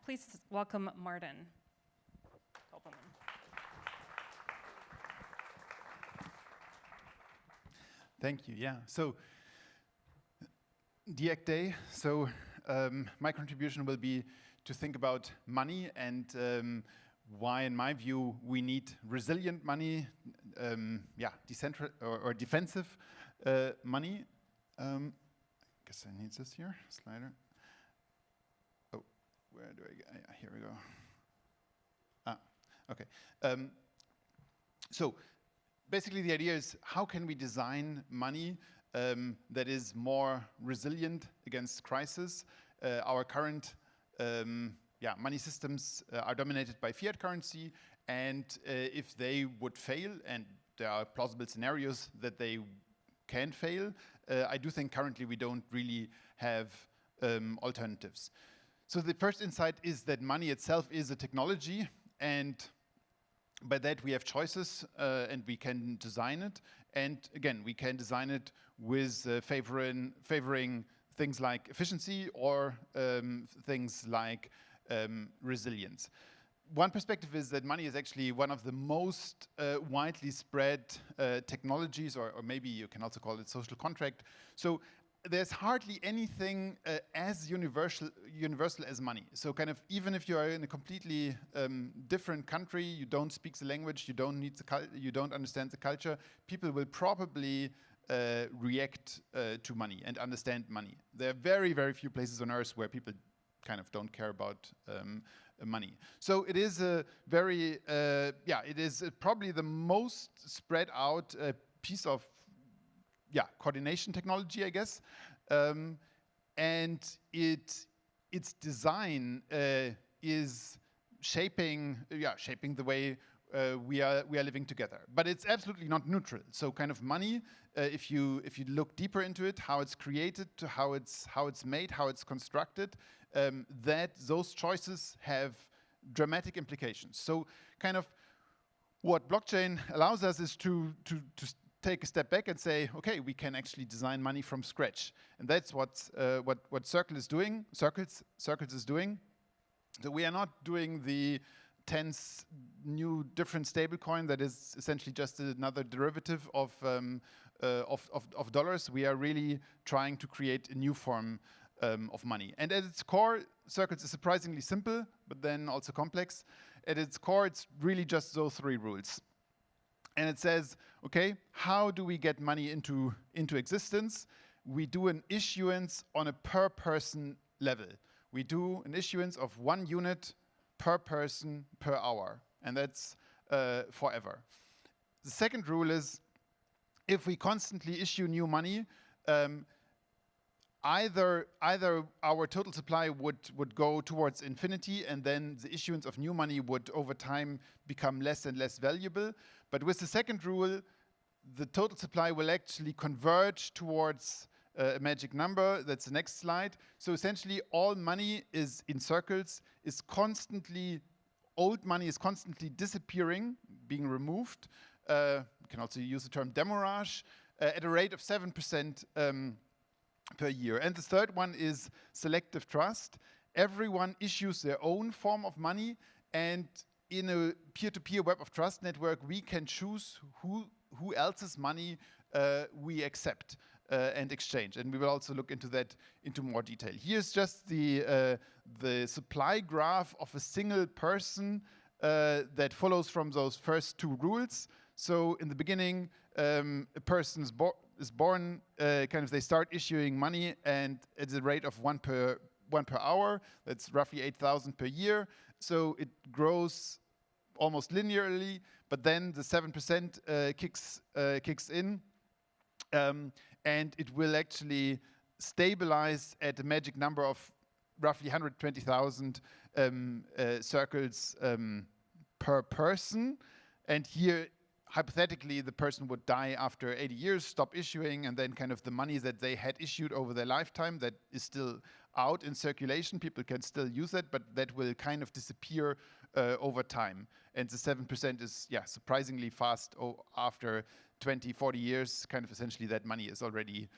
please welcome Martin Koeppelmann. Thank you. Yeah. So, ETHTaipei. So, my contribution will be to think about money and why, in my view, we need resilient money. Decentral or defensive money. I guess I need this here slider. Oh, where do I get? Yeah, here we go. Okay. So basically the idea is how can we design money that is more resilient against crisis? Our current money systems are dominated by fiat currency, and if they would fail, and there are plausible scenarios that they can fail, I do think currently we don't really have alternatives. So the first insight is that money itself is a technology, and by that we have choices and we can design it. And again, we can design it with favoring things like efficiency or things like resilience. One perspective is that money is actually one of the most widely spread technologies, or maybe you can also call it social contract. So there's hardly anything as universal as money. So kind of even if you are in a completely different country, you don't speak the language, you don't understand the culture, people will probably react to money and understand money. There are very, very few places on earth where people kind of don't care about money. So it is a very, it is probably the most spread out piece of coordination technology, I guess, and its design is shaping the way we are living together. But it's absolutely not neutral. So kind of money, if you look deeper into it, how it's created, how it's made, how it's constructed, that those choices have dramatic implications. So kind of what blockchain allows us is to take a step back and say, okay, we can actually design money from scratch, and that's what Circle is doing. Circles is doing. So we are not doing the 10th new different stablecoin that is essentially just another derivative of dollars. We are really trying to create a new form of money. And at its core, Circles is surprisingly simple, but then also complex. At its core, it's really just those three rules. And it says, okay, how do we get money into existence? We do an issuance on a per person level. We do an issuance of 1 unit per person per hour, and that's forever. The second rule is, if we constantly issue new money, either our total supply would go towards infinity, and then the issuance of new money would over time become less and less valuable. But with the second rule, the total supply will actually converge towards a magic number. That's the next slide. So essentially all money is in Circles, old money is constantly disappearing, being removed. You can also use the term demurrage at a rate of 7% per year. And the third one is selective trust. Everyone issues their own form of money, and in a peer-to-peer web of trust network, we can choose who else's money we accept and exchange. And we will also look into that into more detail. Here's just the supply graph of a single person that follows from those first two rules. So in the beginning, a person is born, they start issuing money, and at the rate of one per hour. That's roughly 8,000 per year. So it grows almost linearly, but then the 7% kicks in, and it will actually stabilize at a magic number of roughly 120,000 circles per person. And here, hypothetically, the person would die after 80 years, stop issuing, and then kind of the money that they had issued over their lifetime that is still out in circulation, people can still use it, but that will kind of disappear over time. And the 7% is, surprisingly fast. After 20, 40 years, kind of essentially that money is already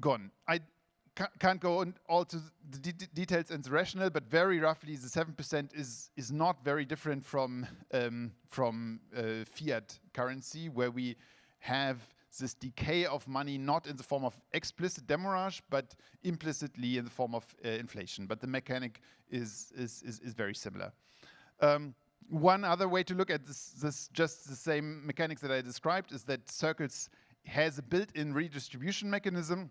gone. I can't go all to the details and the rationale, but very roughly, the 7% is not very different from fiat currency, where we have this decay of money not in the form of explicit demurrage, but implicitly in the form of inflation. But the mechanic is very similar. One other way to look at this just the same mechanics that I described is that Circles has a built-in redistribution mechanism.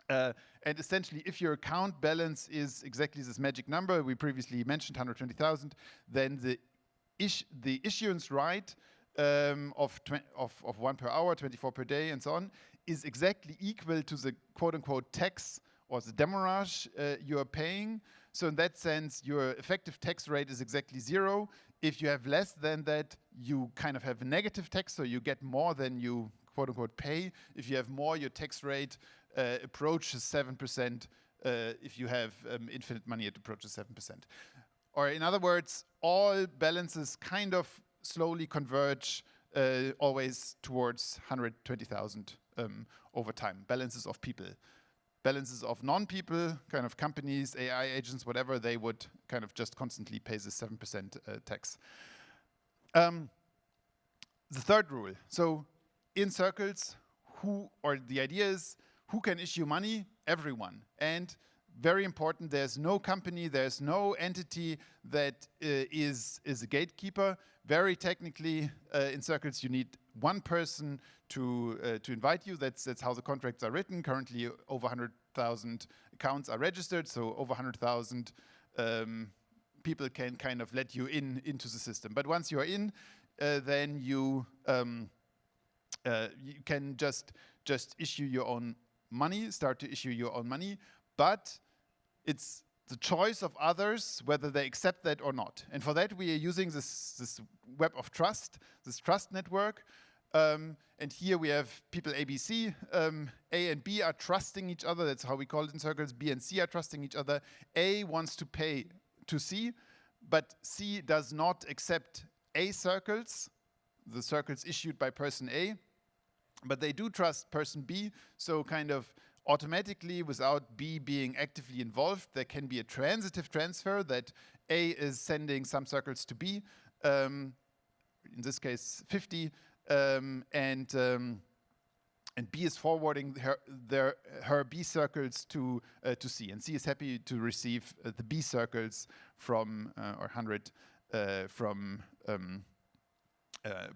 And essentially, if your account balance is exactly this magic number we previously mentioned, 120,000, then the issuance right of 1 per hour, 24 per day, and so on, is exactly equal to the quote-unquote tax or the demurrage you are paying. So in that sense, your effective tax rate is exactly 0. If you have less than that, you kind of have a negative tax, so you get more than you quote-unquote pay. If you have more, your tax rate approaches 7%. If you have infinite money, it approaches 7%. Or in other words, all balances kind of slowly converge always towards 120,000 over time. Balances of people. Balances of non-people, kind of companies, AI agents, whatever, they would kind of just constantly pay the 7% tax. The third rule. So in Circles, the idea is, who can issue money? Everyone. And very important, there's no company, there's no entity that is a gatekeeper. Very technically, in Circles, you need one person to invite you. That's how the contracts are written. Currently, over 100,000 accounts are registered, so over 100,000 people can kind of let you into the system. But once you are in, then you can just issue your own money, start to issue your own money, but it's the choice of others whether they accept that or not. And for that, we are using this web of trust, this trust network. And here we have people ABC. A and B are trusting each other. That's how we call it in Circles. B and C are trusting each other. A wants to pay to C, but C does not accept A circles, the circles issued by person A. But they do trust person B, so kind of automatically, without B being actively involved, there can be a transitive transfer that A is sending some circles to B, in this case 50, and B is forwarding her B circles to C, and C is happy to receive the B circles from or 100 from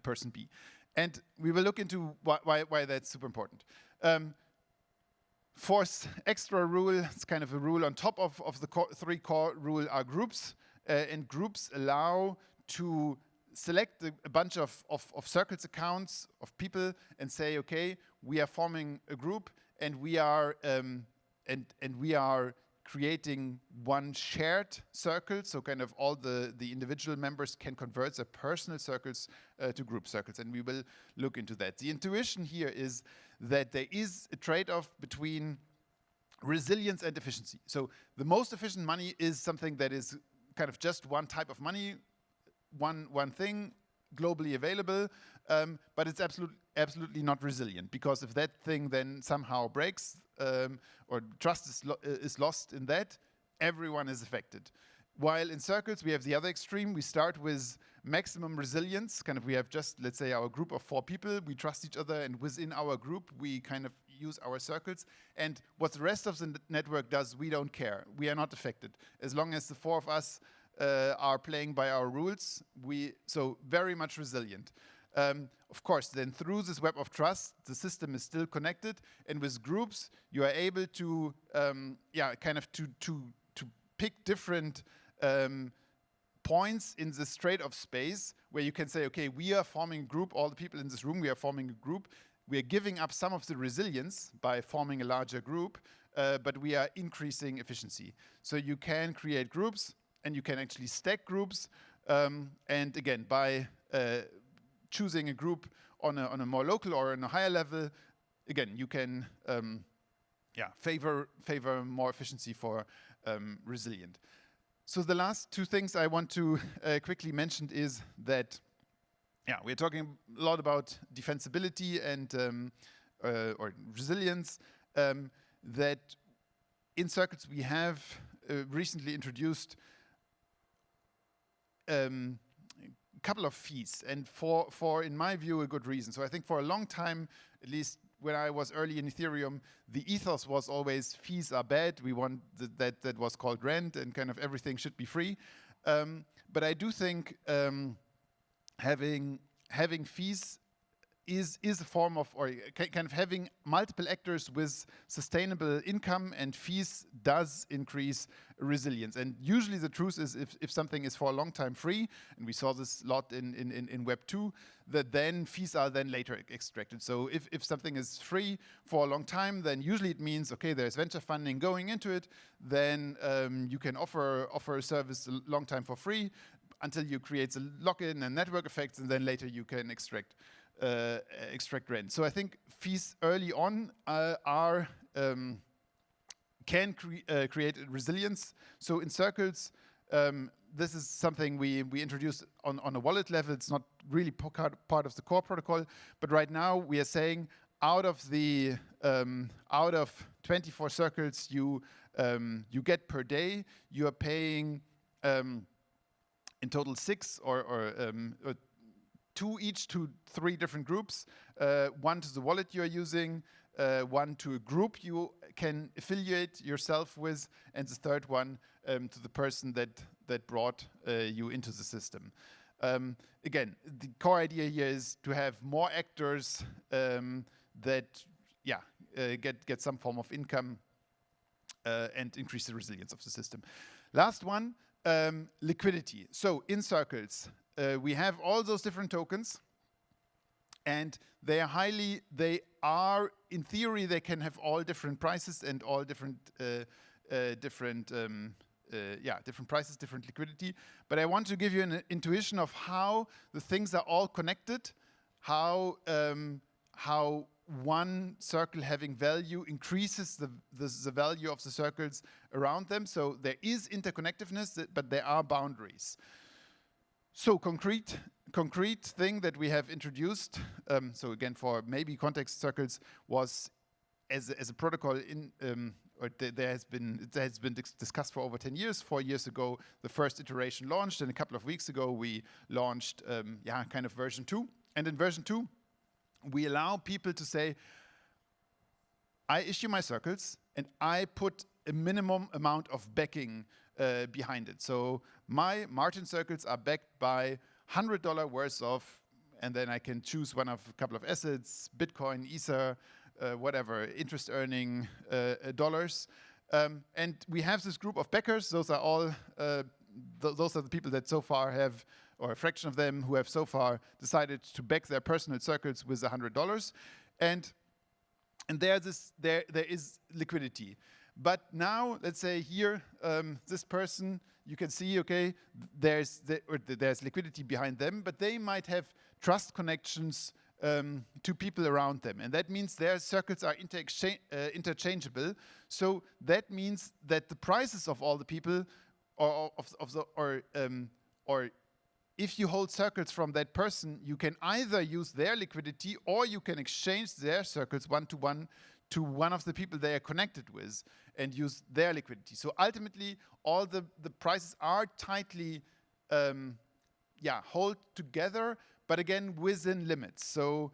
person B. And we will look into why that's super important. Fourth extra rule, it's kind of a rule on top of the three core rule, are groups. And groups allow to select a bunch of Circles accounts of people and say, okay, we are forming a group and we are creating one shared circle, so kind of all the individual members can convert their personal circles to group circles, and we will look into that. The intuition here is that there is a trade-off between resilience and efficiency. So the most efficient money is something that is kind of just one type of money, one thing, globally available, but it's absolutely not resilient, because if that thing then somehow breaks or trust is lost in that, everyone is affected. While in Circles, we have the other extreme. We start with maximum resilience. Kind of, we have just, let's say, our group of 4 people. We trust each other, and within our group, we kind of use our circles. And what the rest of the network does, we don't care. We are not affected. As long as the 4 of us are playing by our rules, so very much resilient. Of course, then through this web of trust, the system is still connected, and with groups, you are able to, kind of to pick different points in this trade-off space where you can say, okay, we are forming a group, all the people in this room, we are forming a group. We are giving up some of the resilience by forming a larger group, but we are increasing efficiency. So you can create groups, and you can actually stack groups. And again, by choosing a group on a more local or on a higher level, again, you can favor more efficiency for resilient. So the last 2 things I want to quickly mention is that, we're talking a lot about defensibility and or resilience. That in circles, we have recently introduced a couple of fees, and for, in my view, a good reason. So I think for a long time, at least when I was early in Ethereum, the ethos was always fees are bad. We want that was called rent, and kind of everything should be free. But I do think having fees is a form of, or kind of having multiple actors with sustainable income and fees does increase resilience. And usually the truth is if something is for a long time free, and we saw this a lot in Web 2, that then fees are then later extracted. So if something is free for a long time, then usually it means, okay, there's venture funding going into it, then you can offer a service a long time for free until you create a lock-in and network effects, and then later you can extract rent. So I think fees early on can create resilience. So in circles, this is something we introduced on a wallet level. It's not really part of the core protocol, but right now we are saying out of 24 circles you get per day, you are paying in total 6 or 2 each to 3 different groups, 1 to the wallet you're using, 1 to a group you can affiliate yourself with, and the third one to the person that brought you into the system. Again, the core idea here is to have more actors that get some form of income and increase the resilience of the system. Last one, liquidity. So in circles, we have all those different tokens, and they are in theory they can have all different prices and all different different prices, different liquidity. But I want to give you an intuition of how the things are all connected, how one circle having value increases the value of the circles around them. So there is interconnectiveness, but there are boundaries. So concrete thing that we have introduced, so again for maybe context circles, was as a protocol it has been discussed for over 10 years. 4 years ago, the first iteration launched, and a couple of weeks ago we launched kind of version 2. And in version 2, we allow people to say, I issue my circles and I put a minimum amount of backing behind it. So my Martin circles are backed by $100 worth of, and then I can choose one of a couple of assets, Bitcoin, Ether, whatever, interest earning dollars. And we have this group of backers. Those are all, those are the people that so far have, or a fraction of them who have so far decided to back their personal circles with $100. And there is liquidity. But now, let's say here, this person, you can see, okay, there's liquidity behind them, but they might have trust connections to people around them. And that means their circles are interchangeable. So that means that the prices of all the people, or if you hold circles from that person, you can either use their liquidity or you can exchange their circles one-to-one to one of the people they are connected with and use their liquidity. So ultimately, all the prices are tightly hold together, but again, within limits. So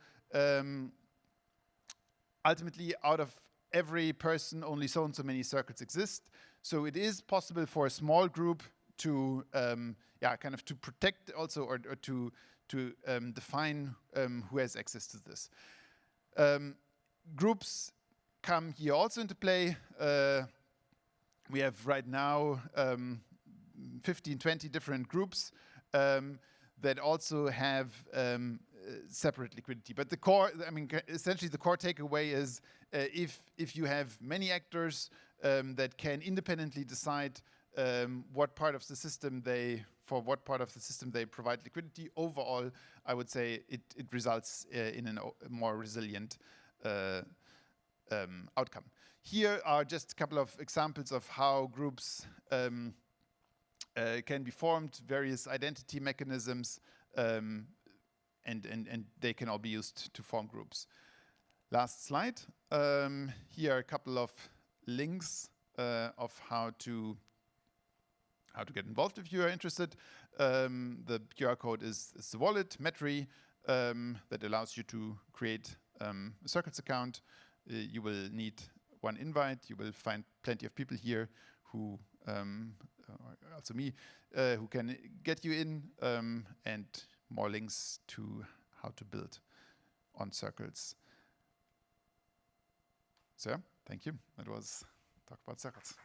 ultimately, out of every person, only so and so many circles exist. So it is possible for a small group to kind of to protect also, or to define who has access to this. Groups come here also into play. We have right now 15, 20 different groups that also have separate liquidity. But the core, essentially the core takeaway is if you have many actors that can independently decide what part of the system they provide liquidity, overall, I would say it results in a more resilient outcome. Here are just a couple of examples of how groups can be formed, various identity mechanisms, and they can all be used to form groups. Last slide. Here are a couple of links of how to get involved if you are interested. The QR code is the wallet, Metri, that allows you to create a Circles account. You will need one invite. You will find plenty of people here who, also me, who can get you in, and more links to how to build on Circles. So, thank you. That was talk about Circles.